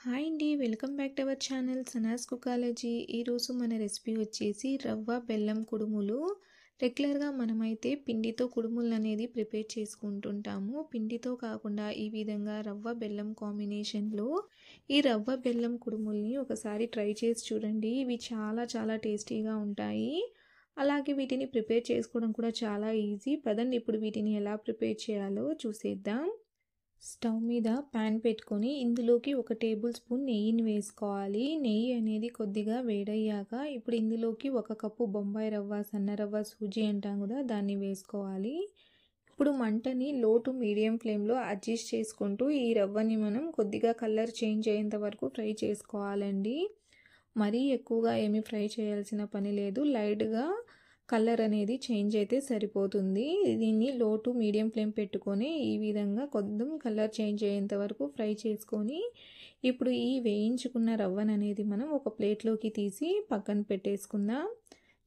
Hi అండి, welcome back to our channel Sanas కుకాలజీ. ఈరోజు మన రెసిపీ వచ్చేసి రవ్వ బెల్లం కుడుములు. రెగ్యులర్గా మనమైతే పిండితో కుడుములు అనేది ప్రిపేర్ చేసుకుంటుంటాము. పిండితో కాకుండా ఈ విధంగా రవ్వ బెల్లం కాంబినేషన్లో ఈ రవ్వ బెల్లం కుడుముల్ని ఒకసారి ట్రై చేసి చూడండి. ఇవి చాలా టేస్టీగా ఉంటాయి. అలాగే వీటిని ప్రిపేర్ చేసుకోవడం కూడా చాలా ఈజీ. పదండి ఇప్పుడు వీటిని ఎలా ప్రిపేర్ చేయాలో చూసేద్దాం. స్టవ్ మీద ప్యాన్ పెట్టుకొని ఇందులోకి 1 టేబుల్ స్పూన్ నెయ్యిని వేసుకోవాలి. నెయ్యి అనేది కొద్దిగా వేడయ్యాక ఇప్పుడు ఇందులోకి 1 కప్పు బొంబాయి రవ్వ, సన్న రవ్వ, సూజీ అంటాం కదా, దాన్ని వేసుకోవాలి. ఇప్పుడు మంటని లో టు మీడియం ఫ్లేమ్లో అడ్జస్ట్ చేసుకుంటూ ఈ రవ్వని మనం కొద్దిగా కలర్ చేంజ్ అయ్యేంత వరకు ఫ్రై చేసుకోవాలండి. మరీ ఎక్కువగా ఏమీ ఫ్రై చేయాల్సిన పని లేదు. లైట్గా కలర్ అనేది చేంజ్ అయితే సరిపోతుంది. దీన్ని లో టు మీడియం ఫ్లేమ్ పెట్టుకొని ఈ విధంగా కొంచెం కలర్ చేంజ్ అయ్యేంత వరకు ఫ్రై చేసుకొని ఇప్పుడు ఈ వేయించుకున్న రవ్వను అనేది మనం ఒక ప్లేట్లోకి తీసి పక్కన పెట్టేసుకుందాం.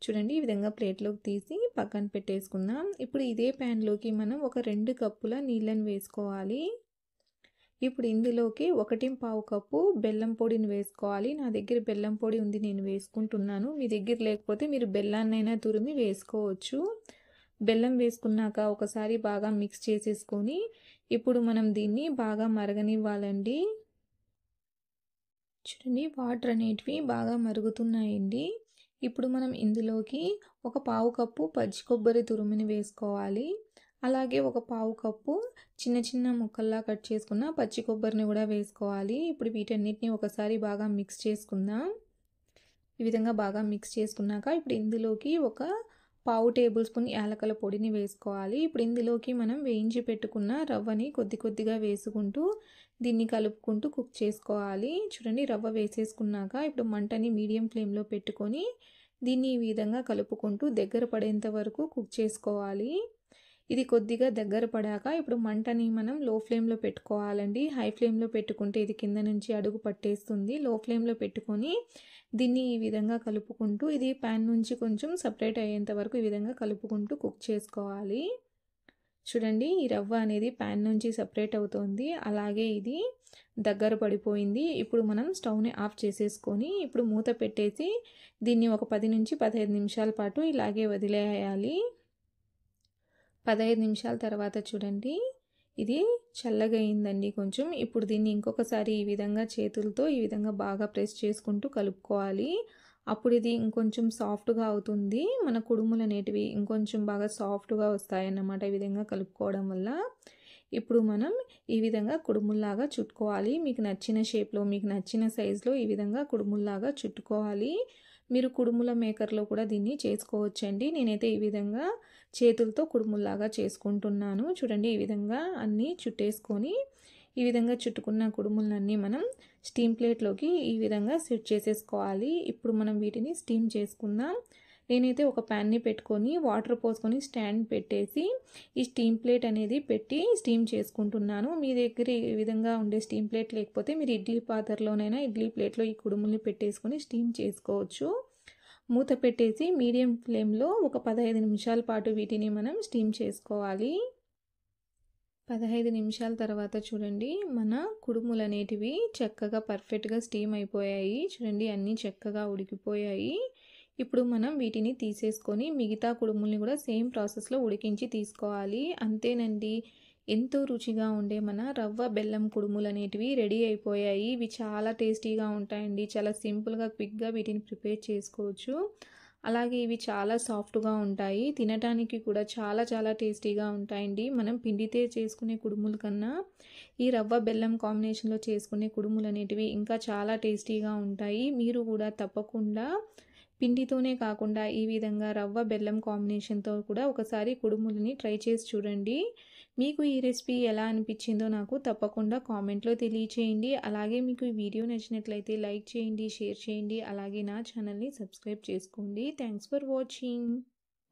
చూడండి, ఈ విధంగా ప్లేట్లోకి తీసి పక్కన పెట్టేసుకుందాం. ఇప్పుడు ఇదే ప్యాన్లోకి మనం ఒక 2 కప్పుల నీళ్ళని వేసుకోవాలి. ఇప్పుడు ఇందులోకి 1.5 కప్పు బెల్లం పొడిని వేసుకోవాలి. నా దగ్గర బెల్లం పొడి ఉంది, నేను వేసుకుంటున్నాను. మీ దగ్గర లేకపోతే మీరు బెల్లాన్నైనా తురిమి వేసుకోవచ్చు. బెల్లం వేసుకున్నాక ఒకసారి బాగా మిక్స్ చేసేసుకొని ఇప్పుడు మనం దీన్ని బాగా మరగనివ్వాలండి. చూడండి, వాటర్ అనేటివి బాగా మరుగుతున్నాయండి. ఇప్పుడు మనం ఇందులోకి 1/4 కప్పు పచ్చి కొబ్బరి తురుముని వేసుకోవాలి. అలాగే 1/4 కప్పు చిన్న ముక్కల్లా కట్ చేసుకున్న పచ్చి కొబ్బరిని కూడా వేసుకోవాలి. ఇప్పుడు వీటన్నిటిని ఒకసారి బాగా మిక్స్ చేసుకుందాం. ఈ విధంగా బాగా మిక్స్ చేసుకున్నాక ఇప్పుడు ఇందులోకి 1/4 టేబుల్ స్పూన్ యాలకుల పొడిని వేసుకోవాలి. ఇప్పుడు ఇందులోకి మనం వేయించి పెట్టుకున్న రవ్వని కొద్దిగా వేసుకుంటూ దీన్ని కలుపుకుంటూ కుక్ చేసుకోవాలి. చూడండి, రవ్వ వేసేసుకున్నాక ఇప్పుడు మంటని మీడియం ఫ్లేమ్లో పెట్టుకొని దీన్ని ఈ విధంగా కలుపుకుంటూ దగ్గర పడేంత వరకు కుక్ చేసుకోవాలి. ఇది కొద్దిగా దగ్గర పడాక ఇప్పుడు మంటని మనం లో ఫ్లేమ్లో పెట్టుకోవాలండి. హై ఫ్లేమ్లో పెట్టుకుంటే ఇది కింద నుంచి అడుగు పట్టేస్తుంది. లో ఫ్లేమ్లో పెట్టుకొని దీన్ని ఈ విధంగా కలుపుకుంటూ ఇది ప్యాన్ నుంచి కొంచెం సపరేట్ అయ్యేంత వరకు ఈ విధంగా కలుపుకుంటూ కుక్ చేసుకోవాలి. చూడండి, ఈ రవ్వ అనేది ప్యాన్ నుంచి సపరేట్ అవుతోంది. అలాగే ఇది దగ్గర పడిపోయింది. ఇప్పుడు మనం స్టవ్ని ఆఫ్ చేసేసుకొని ఇప్పుడు మూత పెట్టేసి దీన్ని ఒక 10 నుంచి 15 నిమిషాల పాటు ఇలాగే వదిలేయాలి. 15 నిమిషాల తర్వాత చూడండి, ఇది చల్లగా అయిందండి కొంచెం. ఇప్పుడు దీన్ని ఇంకొకసారి ఈ విధంగా చేతులతో ఈ విధంగా బాగా ప్రెస్ చేసుకుంటూ కలుపుకోవాలి. అప్పుడు ఇది ఇంకొంచెం సాఫ్ట్గా అవుతుంది. మన కుడుములు అనేటివి ఇంకొంచెం బాగా సాఫ్ట్గా వస్తాయన్నమాట ఈ విధంగా కలుపుకోవడం వల్ల. ఇప్పుడు మనం ఈ విధంగా కుడుముల్లాగా చుట్టుకోవాలి. మీకు నచ్చిన షేప్లో, మీకు నచ్చిన సైజులో ఈ విధంగా కుడుముల్లాగా చుట్టుకోవాలి. మీరు కుడుముల మేకర్లో కూడా దీన్ని చేసుకోవచ్చండి. నేనైతే ఈ విధంగా చేతులతో కుడుముల్లాగా చేసుకుంటున్నాను. చూడండి, ఈ విధంగా అన్నీ చుట్టేసుకొని ఈ విధంగా చుట్టుకున్న కుడుములన్నీ మనం స్టీమ్ ప్లేట్లోకి ఈ విధంగా సెట్ చేసేసుకోవాలి. ఇప్పుడు మనం వీటిని స్టీమ్ చేసుకుందాం. నేనైతే ఒక ప్యాన్ని పెట్టుకొని వాటర్ పోసుకొని స్టాండ్ పెట్టేసి ఈ స్టీమ్ ప్లేట్ అనేది పెట్టి స్టీమ్ చేసుకుంటున్నాను. మీ దగ్గర ఈ విధంగా ఉండే స్టీమ్ ప్లేట్ లేకపోతే మీరు ఇడ్లీ పాత్రలోనైనా ఇడ్లీ ప్లేట్లో ఈ కుడుముల్ని పెట్టేసుకొని స్టీమ్ చేసుకోవచ్చు. మూత పెట్టేసి మీడియం ఫ్లేమ్లో ఒక 15 నిమిషాల పాటు వీటిని మనం స్టీమ్ చేసుకోవాలి. 15 నిమిషాల తర్వాత చూడండి, మన కుడుములు అనేటివి చక్కగా పర్ఫెక్ట్గా స్టీమ్ అయిపోయాయి. చూడండి, అన్నీ చక్కగా ఉడికిపోయాయి. ఇప్పుడు మనం వీటిని తీసేసుకొని మిగతా కుడుముల్ని కూడా సేమ్ ప్రాసెస్లో ఉడికించి తీసుకోవాలి. అంతేనండి, ఎంతో రుచిగా ఉండే మన రవ్వ బెల్లం కుడుములు అనేటివి రెడీ అయిపోయాయి. ఇవి చాలా టేస్టీగా ఉంటాయండి. చాలా సింపుల్గా క్విక్గా వీటిని ప్రిపేర్ చేసుకోవచ్చు. అలాగే ఇవి చాలా సాఫ్ట్గా ఉంటాయి. తినడానికి కూడా చాలా టేస్టీగా ఉంటాయండి. మనం పిండితే చేసుకునే కుడుముల కన్నా ఈ రవ్వ బెల్లం కాంబినేషన్లో చేసుకునే కుడుములు అనేటివి ఇంకా చాలా టేస్టీగా ఉంటాయి. మీరు కూడా తప్పకుండా పిండితోనే కాకుండా ఈ విధంగా రవ్వ బెల్లం కాంబినేషన్తో కూడా ఒకసారి కుడుములని ట్రై చేసి చూడండి. మీకు ఈ రెసిపీ ఎలా అనిపించిందో నాకు తప్పకుండా కామెంట్లో తెలియచేయండి. అలాగే మీకు ఈ వీడియో నచ్చినట్లయితే లైక్ చేయండి, షేర్ చేయండి. అలాగే నా ఛానల్ని సబ్స్క్రైబ్ చేసుకోండి. Thanks for watching.